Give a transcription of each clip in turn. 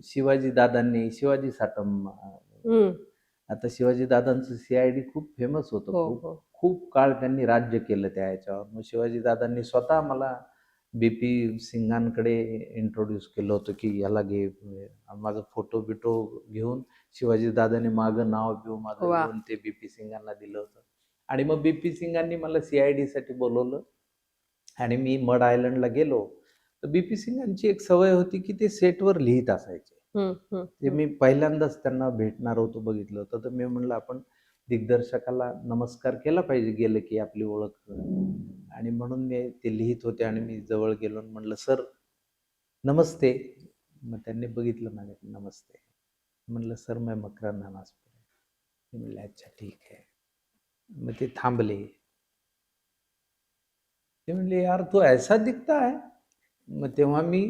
शिवाजी दादांनी, शिवाजी साटम हम्म. आता शिवाजी दादांचं CID खूप फेमस होतं. हो खूप हो खूप काळ त्यांनी राज्य केलं त्या ह्याच्यावर. मग शिवाजी दादांनी स्वतः मला BP सिंगांकडे इंट्रोड्यूस केलं होतं, की याला घे. माझा फोटो-बिटो घेऊन शिवाजी दादांनी मागं नाव-बिव माझं वा लिहून ते BP सिंगांना दिलं होतं. आणि मग BP सिंगांनी मला CIDसाठी बोलवलं आणि मी मड आयलंडला गेलो. तर BP सिंगांची एक सवय होती, की ते सेटवर लिहित असायचे. ते मी पहिल्यांदाच त्यांना भेटणार होतो, बघितलं होतं. तर मी म्हणलं, आपण दिग्दर्शकाला नमस्कार केला पाहिजे गेलं की आपली ओळख. आणि म्हणून मी ते लिहित होते आणि मी जवळ गेलो आणि म्हणलं, "सर नमस्ते." मग त्यांनी बघितलं माझ्याकडे, "नमस्ते." म्हणलं, "सर मैं मकरंद अनासपुरे." ते म्हणले, "अच्छा ठीक है." मग ते थांबले. ते म्हणले, "यार तू ऐसा दिखता है." मग तेव्हा मी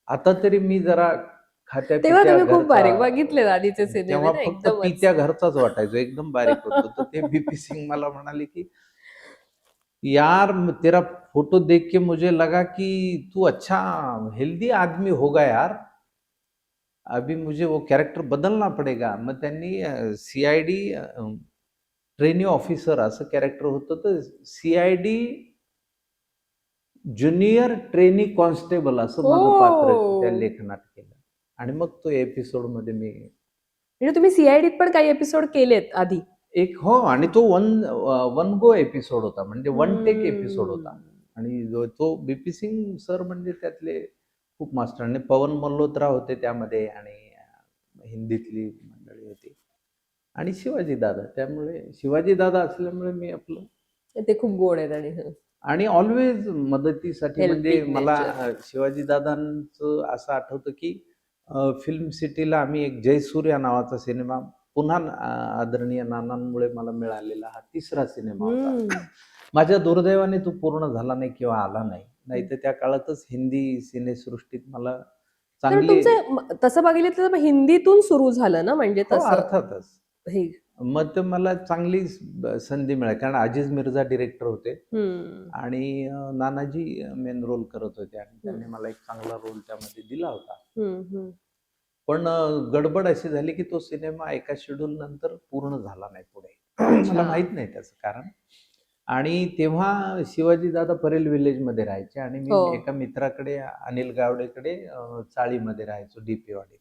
आता तरी मी जरा तेव्हा खात्या-पित्या तुम्ही खूप घरचा, बारीक बघितलेत आधीचे सिनेमे तेव्हा ना फक्त एकदमच. पित्या घरचाच वाटायचो, एकदम बारीक होतो. तर ते BP सिंग मला म्हणाले, की "यार तेरा फोटो देख के मुझे लगा कि तू अच्छा हेल्दी आदमी होगा यार. अभी मुझे वो कैरेक्टर बदलना पडेगा." मग त्यांनी CID ट्रेनी ऑफिसर असं कॅरेक्टर होतं. तर CID ज्युनियर ट्रेनी कॉन्स्टेबल असं माझं पात्र त्या ओ लेखनात केलं. आणि मग तो एपिसोडमध्ये मी म्हणजे तुम्ही CIDत पण काही एपिसोड केलेत आधी. एक, हो. आणि तो वन गो एपिसोड होता, म्हणजे वन टेक एपिसोड होता. हम्म. आणि तो BP सिंग सर म्हणजे त्यातले खूप मास्टर. आणि पवन मल्होत्रा होते त्यामध्ये आणि हिंदीतली मंडळी होती आणि शिवाजी दादा. त्यामुळे शिवाजी दादा असल्यामुळे मी आपलं. ते खूप गोड आहेत आणि आणि ऑलवेज मदतीसाठी, म्हणजे हेल्पिंग मला नेचर. शिवाजी दादांचं असं आठवतं, की फिल्म सिटीला आम्ही एक जयसूर्या नावाचा सिनेमा पुन्हा आदरणीय नानांमुळे मला मिळालेला हा तिसरा सिनेमा होता. हम्म. माझ्या दुर्दैवाने तो पूर्ण झाला नाही किंवा आला नाही. हम्म. नाहीतर त्या काळातच हिंदी सिनेसृष्टीत मला तर चांगले. तुमचं तसं बघितलं तर मग हिंदीतून सुरू झालं ना, म्हणजे हो, तसं अर्थातच. हे. मग ते मला चांगली संधी मिळाली, कारण अजीज मिर्झा डिरेक्टर होते हम्म. आणि नानाजी मेन रोल करत होते आणि हम्म. त्यांनी मला एक चांगला रोल त्यामध्ये दिला होता. हम्म. पण गडबड अशी झाली, की तो सिनेमा एका शेड्यूल नंतर पूर्ण झाला नाही पुढे. मला अच्छा. माहित नाही त्याचं कारण. आणि तेव्हा शिवाजी दादा परेल विलेजमध्ये राहायचे आणि हो. मी एका मित्राकडे, अनिल गावडेकडे चाळीमध्ये राहायचो, DP वाडीत.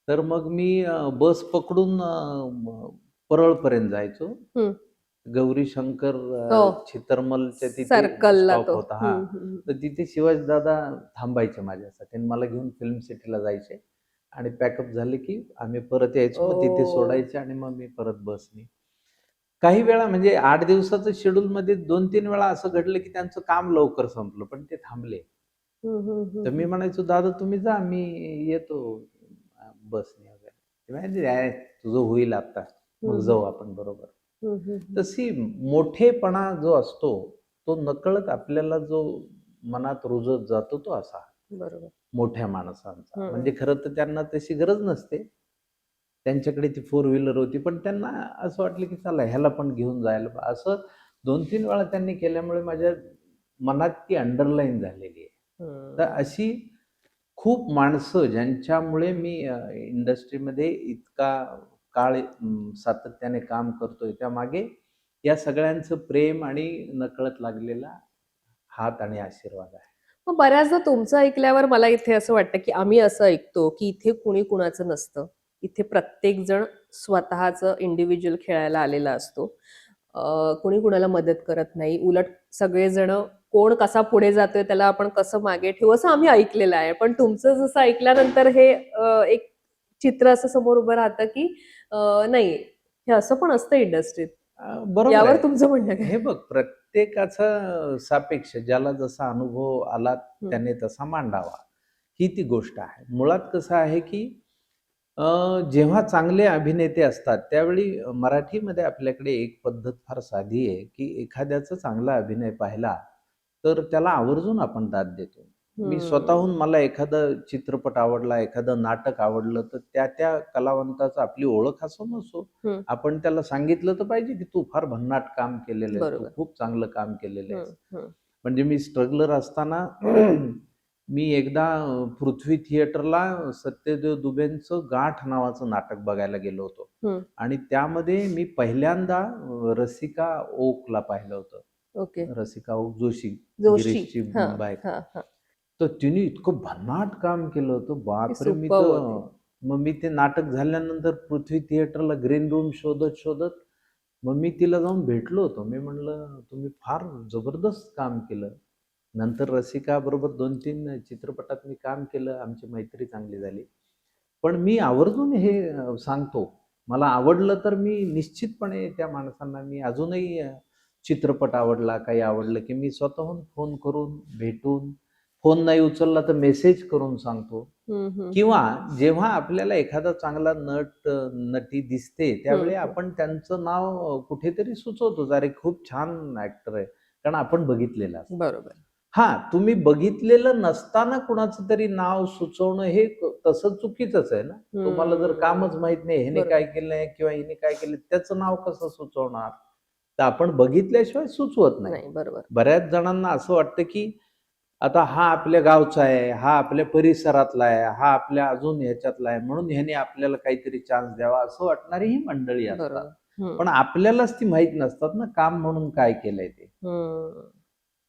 तर मग मी बस पकडून परळपर्यंत जायचो. हम्म. गौरी शंकर हो, चितरमलच्या तिथे सर्कलला स्टॉप तो. होता. हां. तर तिथे शिवाजीदादा थांबायचे माझ्यासाठी आणि मला घेऊन फिल्म सिटीला जायचे आणि पॅकअप झाले, की आम्ही परत यायचो. मग तिथे ओ. सोडायचे आणि मग मी परत बसने. काही वेळा म्हणजे 8 दिवसाचं शेड्यूलमध्ये 2-3 वेळा असं घडलं, की त्यांचं काम लवकर संपलं, पण ते थांबले. तर मी म्हणायचो, "दादा तुम्ही जा, मी येतो बसने वगैरे." ते म्हणायचे, "नाही, तुझं होईल आता. मग जाऊ आपण बरोबर." तशी मोठेपणा जो असतो, तो नकळत आपल्याला जो मनात रुजत जातो, तो असा बरोबर. मोठ्या माणसांचा. हम्म. म्हणजे खरं तर त्यांना तशी गरज नसते. त्यांच्याकडे ती फोर व्हीलर होती, पण त्यांना असं वाटलं, की चला ह्याला पण घेऊन जायला असं 2-3 वेळा त्यांनी केल्यामुळे माझ्या मनात ती अंडरलाईन झालेली आहे. तर हम्म. अशी खूप माणसं ज्यांच्यामुळे मी इंडस्ट्रीमध्ये इतका काळ सातत्याने काम करतोय, त्यामागे या सगळ्यांचं प्रेम आणि नकळत लागलेला हात आणि आशीर्वाद आहे. मग बऱ्याचदा तुमचं ऐकल्यावर मला इथे असं वाटतं, की आम्ही असं ऐकतो, की इथे कुणी कुणाचं नसतं. इथे प्रत्येक जण स्वतःचं इंडिव्हिज्युअल खेळायला आलेला असतो. कुणी कुणाला मदत करत नाही. उलट सगळेजण कोण कसा पुढे जातोय त्याला आपण कसं मागे ठेवू असं आम्ही ऐकलेलं आहे. पण तुमचं जसं ऐकल्यानंतर हे एक चित्र असं समोर उभं राहतं, की नाही, हे असं पण असतं इंडस्ट्रीत. बरोबर यावर आहे. तुमचं म्हणणं काय? हे बघ, प्रत्येकाचा सापेक्ष, ज्याला जसा अनुभव आला हं. त्याने तसा मांडावा, ही ती गोष्ट आहे. मुळात कसं आहे, की जेव्हा चांगले अभिनेते असतात, त्यावेळी मराठीमध्ये आपल्याकडे एक पद्धत फार साधी आहे, की एखाद्याचा चांगला अभिनय पाहिला, तर त्याला आवर्जून आपण दाद देतो. मी स्वतःहून, हं. मला एखादा चित्रपट आवडला, एखादं नाटक आवडलं, तर त्या कलावंताचा आपली ओळख असो नसो, हं. आपण त्याला सांगितलं तर पाहिजे, की "तू फार भन्नाट काम केलेलं आहेस, तू बरोबर. खूप चांगलं काम केलेलं हं. आहेस." हं. म्हणजे मी स्ट्रगलर असताना मी एकदा पृथ्वी थिएटरला सत्यदेव दुबेंचं गाठ नावाचं नाटक बघायला गेलो होतो. हम्म. आणि त्यामध्ये मी पहिल्यांदा रसिका ओकला पाहिलं होतं. ओके. रसिका ओक जोशी, जोशी. गिरीशची हा बायको. हा हा. तर तिने इतकं भन्नाट काम केलं होतं, बापरे! मी superb तर होती. मग मी ते नाटक झाल्यानंतर पृथ्वी थिएटरला ग्रीन रूम शोधत शोधत मग मी तिला जाऊन भेटलो होतो. मी म्हणलं, तुम्ही फार जबरदस्त काम केलं. नंतर रसिका बरोबर 2-3 चित्रपटात मी काम केलं. आमची मैत्री चांगली झाली. पण मी आवर्जून हे सांगतो, मला आवडलं तर मी निश्चितपणे त्या माणसांना मी अजूनही चित्रपट आवडला, काही आवडलं की मी स्वतःहून फोन करून, भेटून, फोन नाही उचलला तर मेसेज करून सांगतो. किंवा जेव्हा आपल्याला एखादा चांगला नट, नटी दिसते त्यावेळी आपण त्यांचं नाव कुठेतरी सुचवतो, अरे खूप छान ऍक्टर आहे, कारण आपण बघितलेलं असतं. बरोबर. तुम्ही बघितलेलं नसताना कुणाचं तरी नाव सुचवणं हे तसं चुकीचंच आहे ना. तुम्हाला जर कामच माहित नाही, ह्याने बरोबर. काय केलंय किंवा हिने काय केलं, त्याचं नाव कसं सुचवणार? तर आपण बघितल्याशिवाय सुचवत नाही. नाही, बरोबर. बऱ्याच जणांना असं वाटतं की आता हा आपल्या गावचा आहे, हा आपल्या परिसरातला आहे, हा आपल्या अजून ह्याच्यातला आहे, म्हणून ह्याने आपल्याला काहीतरी चान्स द्यावा, असं वाटणारी ही मंडळी असतात. बरोबर. पण आपल्यालाच ती माहित नसतात ना काम म्हणून काय केलंय ते.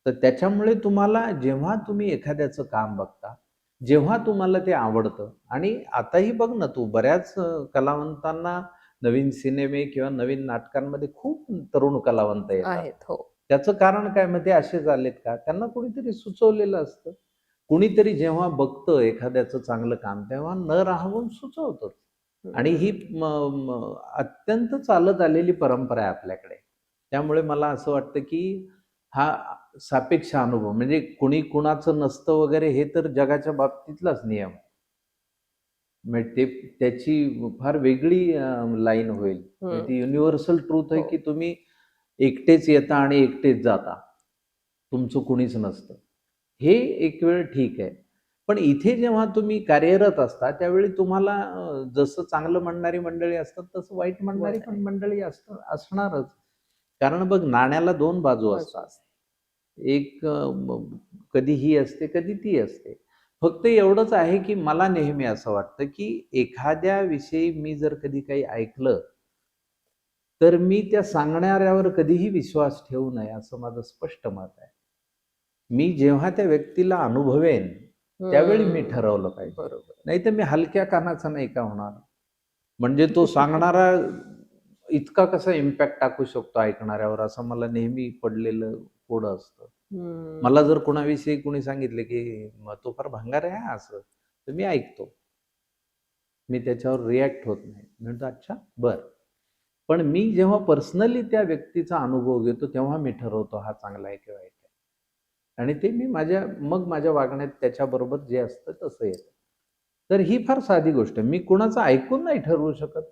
तर त्याच्यामुळे तुम्हाला जेव्हा तुम्ही एखाद्याचं काम बघता, जेव्हा तुम्हाला ते आवडतं, आणि आताही बघ ना तू, बऱ्याच कलावंतांना नवीन सिनेमे किंवा नवीन नाटकांमध्ये खूप तरुण कलावंत येतात. आहेत. हो. त्याचं कारण काय, मग ते असे झालेत का, त्यांना कोणीतरी सुचवलेलं असतं. कुणीतरी जेव्हा बघतं एखाद्याचं चांगलं काम, तेव्हा न राहून सुचवतं. आणि ही अत्यंत चालत आलेली परंपरा आहे आपल्याकडे. त्यामुळे मला असं वाटतं की हा सापेक्ष अनुभव, म्हणजे कुणी कुणाचं नसतं वगैरे, हे तर जगाच्या बाबतीतलाच नियम आहे. म्हणजे ते त्याची फार वेगळी लाईन होईल. ती युनिव्हर्सल ट्रूथ आहे की तुम्ही एकटेच येता आणि एकटेच जाता, तुमचं कुणीच नसतं. हे एक वेळ ठीक आहे. पण इथे जेव्हा तुम्ही कार्यरत असता त्यावेळी तुम्हाला जसं चांगलं म्हणणारी मंडळी असतात तसं वाईट म्हणणारी पण मंडळी असणारच. कारण बघ, नाण्याला 2 बाजू असतात. एक कधी ही असते, कधी ती असते. फक्त एवढंच आहे की मला नेहमी असं वाटतं की एखाद्या विषयी मी जर कधी काही ऐकलं, तर मी त्या सांगणाऱ्यावर कधीही विश्वास ठेवू नये, असं माझं स्पष्ट मत आहे. मी जेव्हा त्या व्यक्तीला अनुभवेन त्यावेळी मी ठरवलं पाहिजे. बरोबर. नाही तर मी हलक्या कानाचा नाही का होणार. म्हणजे तो सांगणारा इतका कसा इम्पॅक्ट टाकू शकतो ऐकणाऱ्यावर, असं मला नेहमी पडलेलं पुढं असतं. मला जर कोणाविषयी कोणी सांगितलं की तो फार भंगार आहे असं, तर मी ऐकतो. मी त्याच्यावर रिॲक्ट होत नाही. म्हणतो अच्छा बरं. पण मी जेव्हा पर्सनली त्या व्यक्तीचा अनुभव घेतो तेव्हा मी ठरवतो हा चांगला आहे की वाईट आहे. आणि ते मी माझ्या वागण्यात त्याच्याबरोबर जे असतं तसं येतं. तर ही फार साधी गोष्ट आहे. मी कुणाचं ऐकून नाही ठरवू शकत.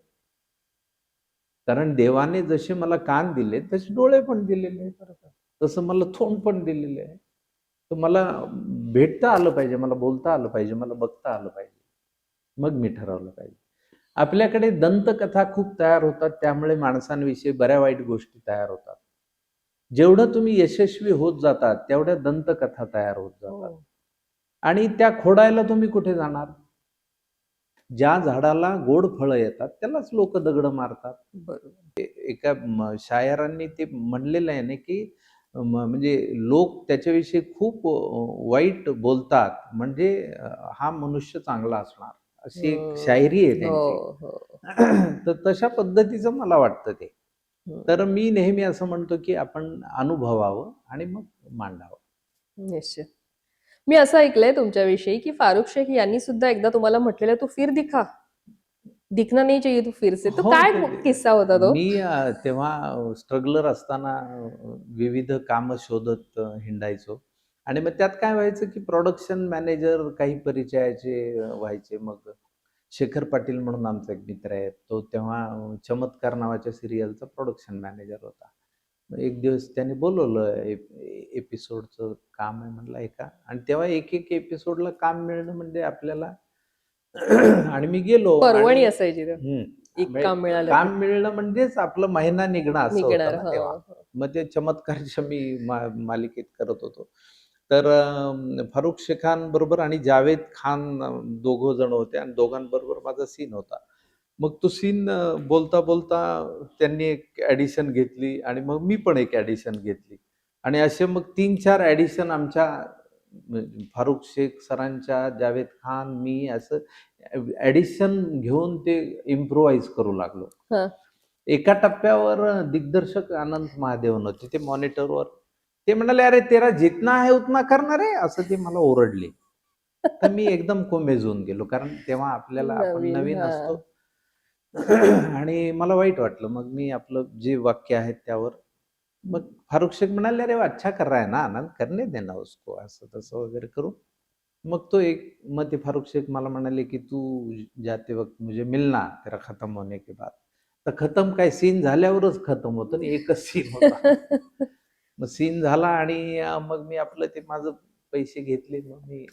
कारण देवाने जसे मला कान दिले तसे डोळे पण दिलेले आहेत. तसं मला तोंड पण दिलेलं आहे. तर मला भेटता आलं पाहिजे, मला बोलता आलं पाहिजे, मला बघता आलं पाहिजे. मग मी ठरवलं पाहिजे. आपल्याकडे दंतकथा खूप तयार होतात, त्यामुळे माणसांविषयी बऱ्या वाईट गोष्टी तयार होतात. जेवढं तुम्ही यशस्वी होत जातात तेवढ्या दंतकथा तयार होत जातात. आणि त्या खोडायला तुम्ही कुठे जाणार? ज्या झाडाला गोड फळं येतात त्यालाच लोक दगड मारतात. बरोबर. एका शायरांनी ते म्हणलेलं आहे ना की म्हणजे लोक त्याच्याविषयी खूप वाईट बोलतात, म्हणजे हा मनुष्य चांगला असणार, अशी एक शायरी आहे त्यांची. तर तशा पद्धतीचं मला वाटतं ते. तर मी नेहमी असं म्हणतो की आपण अनुभवावं आणि मग मांडावं. निश्चित. मी असं ऐकलंय तुमच्याविषयी की फारुख शेख यांनी सुद्धा एकदा तुम्हाला म्हटलेलं, तू फिर दिखा, दिखना नहीं चाहिए तू फिर से. तो काय किस्सा होता तो? मी तेव्हा स्ट्रगलर असताना विविध कामं शोधत हिंडायचो. आणि मग त्यात काय व्हायचं की प्रोडक्शन मॅनेजर काही परिचयाचे व्हायचे. मग शेखर पाटील म्हणून आमचा एक मित्र आहे, तो तेव्हा चमत्कार नावाच्या सिरियलचा प्रोडक्शन मॅनेजर होता. मग एक दिवस त्याने बोलवलं, एपिसोडचं काम आहे म्हणलं एका, आणि तेव्हा एक एपिसोडला काम मिळणं म्हणजे आपल्याला आणि मी गेलो. पर्वणी असायची एक काम मिळालं, काम मिळणं म्हणजेच आपलं महिना निघणं असं होतं ना तेव्हा. हो. मग ते चमत्कारच्या मी मालिकेत करत होतो. तर फारुख शेखान बरोबर आणि जावेद खान दोघं जण होते आणि दोघांबरोबर माझा सीन होता. मग तो सीन बोलता बोलता त्यांनी एक ॲडिशन घेतली आणि मग मी पण एक ॲडिशन घेतली आणि असे मग 3-4 ॲडिशन आमच्या फारुख शेख सरांच्या, जावेद खान, मी असं ॲडिशन घेऊन ते इम्प्रोव्हाइज करू लागलो. हं. एका टप्प्यावर दिग्दर्शक अनंत महादेवन होते ते मॉनिटरवर. ते म्हणाले, "अरे तेरा जितना है उतना करना रे," असं ते मला ओरडले. तर मी एकदम कोमेजून गेलो. कारण तेव्हा आपल्याला आपण नवीन. नवीन हा. असतो. आणि मला वाईट वाटलं. मग मी आपलं जे वाक्य आहेत त्यावर मग फारुख शेख म्हणाले, "अरे वो अच्छा कर रहा है ना आनंद, करने देना उसको." असं तसं वगैरे करून मग तो एक मग ते फारुख शेख मला म्हणाले, की "तू जाते वक्त मुझे मिलना तेरा खत्म होने के बाद." तर खतम काय सीन झाल्यावरच खतम होतं आणि एकच सीन होता. मग सीन झाला आणि मग मी आपलं ते माझं पैसे घेतले. मग मी